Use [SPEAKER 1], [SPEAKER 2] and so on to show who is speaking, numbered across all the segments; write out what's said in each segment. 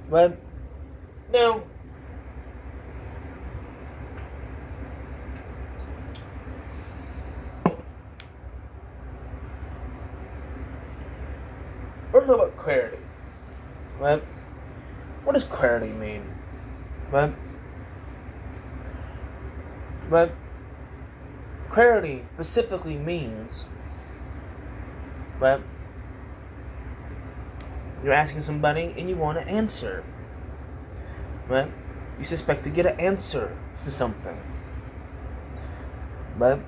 [SPEAKER 1] But now, we're talking about clarity. But what does clarity mean? But but clarity specifically means that you're asking somebody and you want an answer. Right? You suspect to get an answer to something. But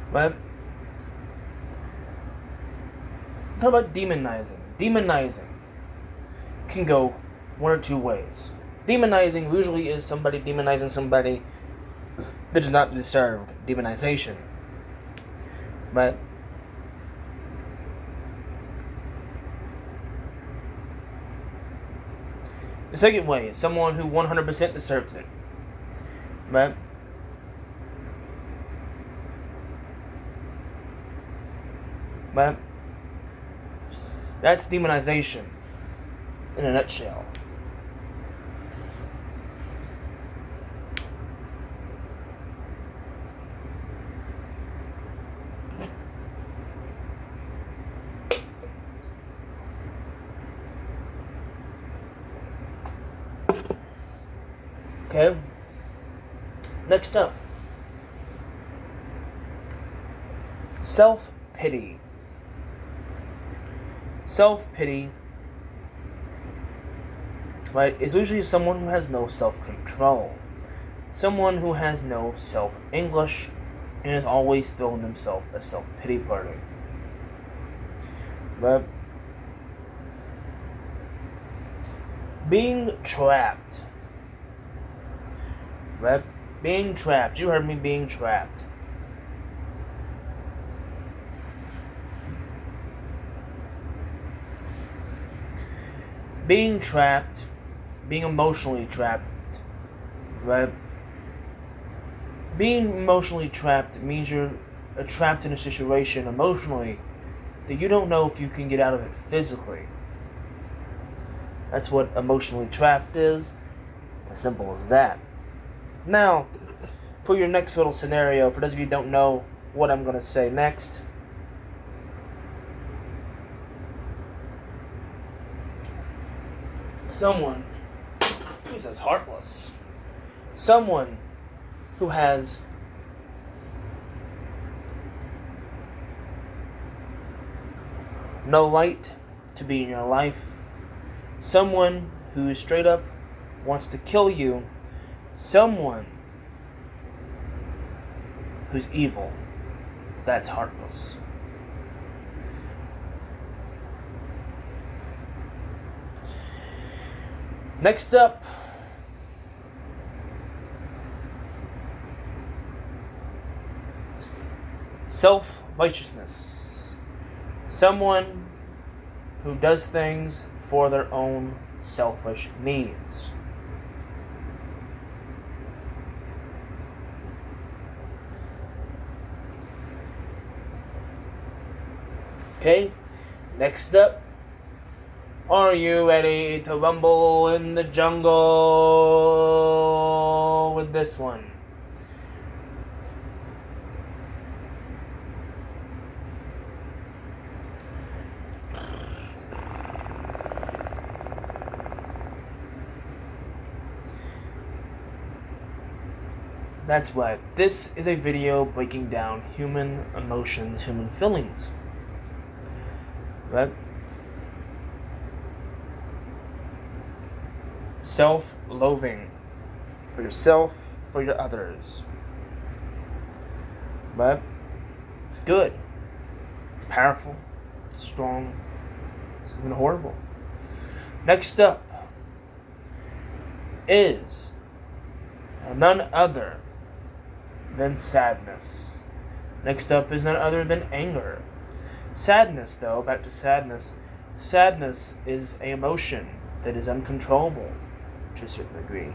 [SPEAKER 1] But talk about demonizing. Demonizing can go one or two ways. Demonizing usually is somebody demonizing somebody that does not deserve demonization. But the second way is someone who 100% deserves it. But that's demonization in a nutshell. Okay. Next up, self-pity. Self-pity, right, is usually someone who has no self-control. Someone who has no self-English and is always throwing themselves a self-pity party. But being trapped. Right? Being trapped. You heard me, being trapped. Being trapped, being emotionally trapped, right? Being emotionally trapped means you're trapped in a situation emotionally that you don't know if you can get out of it physically. That's what emotionally trapped is. As simple as that. Now, for your next little scenario, for those of you who don't know what I'm going to say next, someone who's as heartless, someone who has no light to be in your life, someone who straight up wants to kill you, someone who's evil. That's heartless. Next up, self-righteousness. Someone who does things for their own selfish needs. Okay, next up, are you ready to rumble in the jungle with this one? That's right, this is a video breaking down human emotions, human feelings. Right? Self-loathing for yourself, for your others. But it's good. It's powerful. It's strong. It's even horrible. Next up, is none other than sadness. Next up is none other than anger. Sadness, though, back to sadness. Sadness is an emotion that is uncontrollable to a certain degree.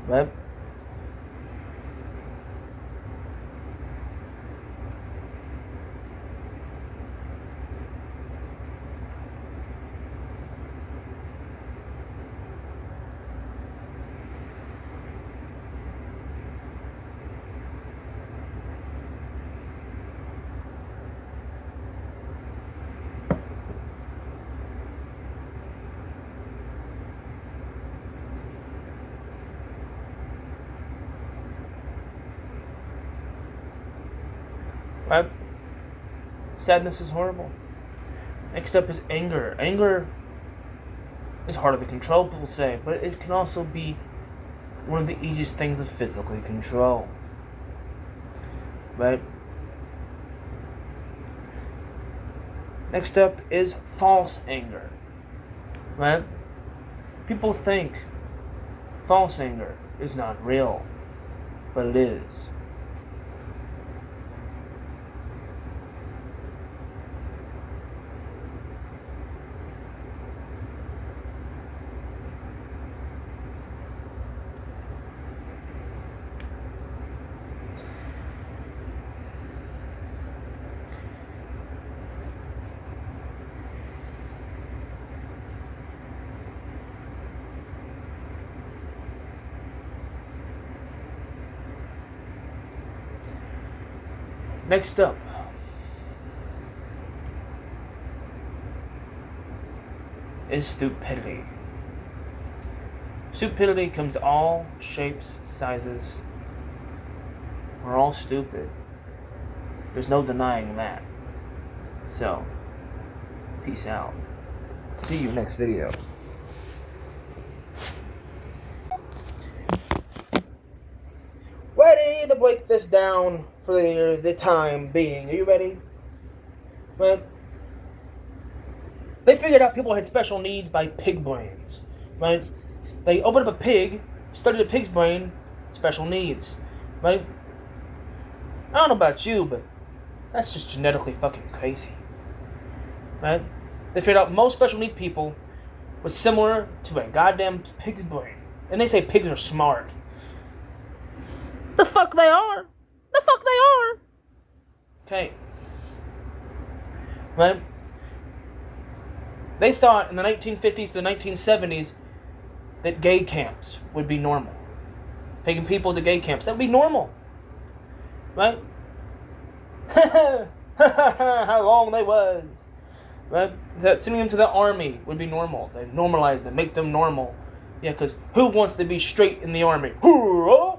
[SPEAKER 1] But right? Sadness is horrible. Next up is anger. Anger is harder to control, people say, but it can also be one of the easiest things to physically control. Right? Next up is false anger. Right? People think false anger is not real, but it is. Next up is stupidity. Stupidity comes all shapes, sizes. We're all stupid. There's no denying that. So, peace out. See you next video. Ready to break this down for the time being. Are you ready? Well, they figured out people had special needs by pig brains. Right? They opened up a pig, studied a pig's brain, special needs. Right? I don't know about you, but that's just genetically fucking crazy. Right? They figured out most special needs people was similar to a goddamn pig's brain. And they say pigs are smart. The fuck they are. The fuck they are. Okay. Right? They thought in the 1950s to the 1970s that gay camps would be normal. Taking people to gay camps, that would be normal. Right? How long they was. Right? That sending them to the army would be normal. They normalize them, make them normal. Yeah, because who wants to be straight in the army? Hoorah!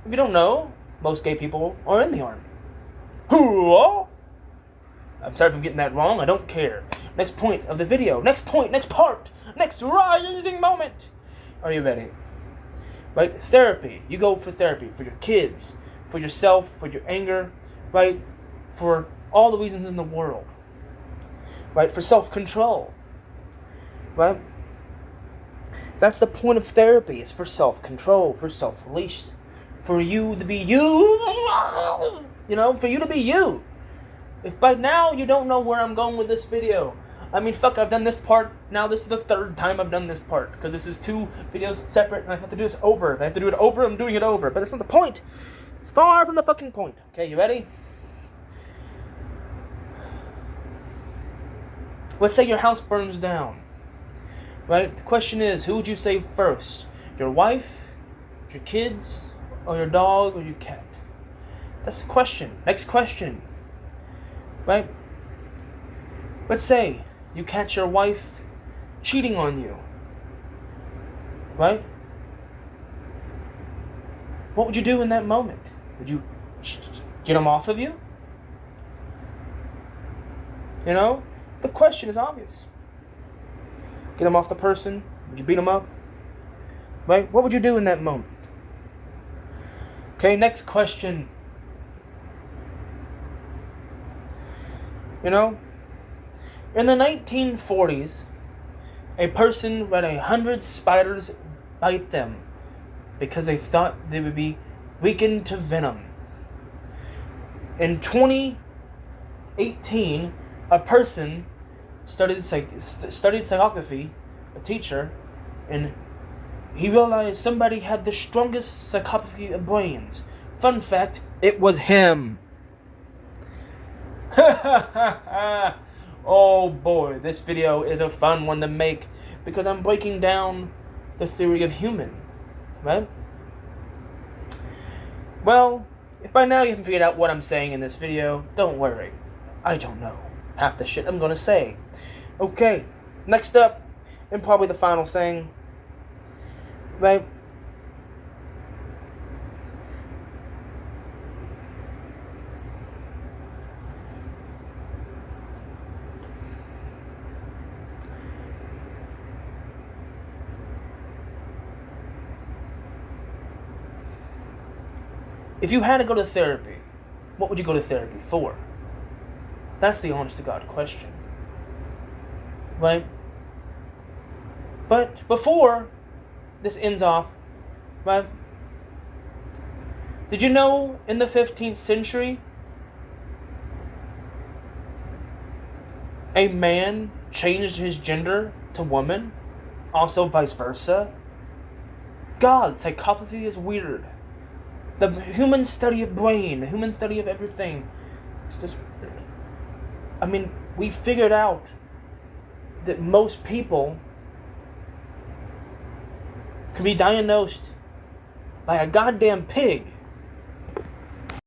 [SPEAKER 1] If you don't know, most gay people are in the army. Hoorah! I'm sorry if I'm getting that wrong. I don't care. Next point of the video. Next point. Next part. Next rising moment. Are you ready? Right? Therapy. You go for therapy. For your kids. For yourself. For your anger. Right? For all the reasons in the world. Right? For self-control. Right? That's the point of therapy. It's for self-control. For self-release. For you to be you. You know? For you to be you. If by now you don't know where I'm going with this video, I mean, fuck, I've done this part. Now this is the third time I've done this part. Because this is two videos separate and I have to do this over. If I have to do it over, I'm doing it over. But that's not the point. It's far from the fucking point. Okay, you ready? Let's say your house burns down. Right? The question is, who would you save first? Your wife? Your kids? Or your dog? Or your cat? That's the question. Next question. Right? Let's say you catch your wife cheating on you. Right? What would you do in that moment? Would you get him off of you? You know? The question is obvious. Get him off the person? Would you beat him up? Right? What would you do in that moment? Okay, next question. You know? In the 1940s, a person let 100 spiders bite them because they thought they would be weakened to venom. In 2018, a person studied psychography, a teacher, and he realized somebody had the strongest psychopathy of brains. Fun fact, it was him. Oh boy, this video is a fun one to make because I'm breaking down the theory of human, right? Well, if by now you haven't figured out what I'm saying in this video, don't worry. I don't know half the shit I'm gonna say. Okay, next up, and probably the final thing, right? If you had to go to therapy, what would you go to therapy for? That's the honest to God question. Right? But before this ends off, right? Did you know in the 15th century, a man changed his gender to woman? Also vice versa? God, psychopathy is weird. The human study of brain, the human study of everything, it's just weird. I mean, we figured out that most people can be diagnosed by a goddamn pig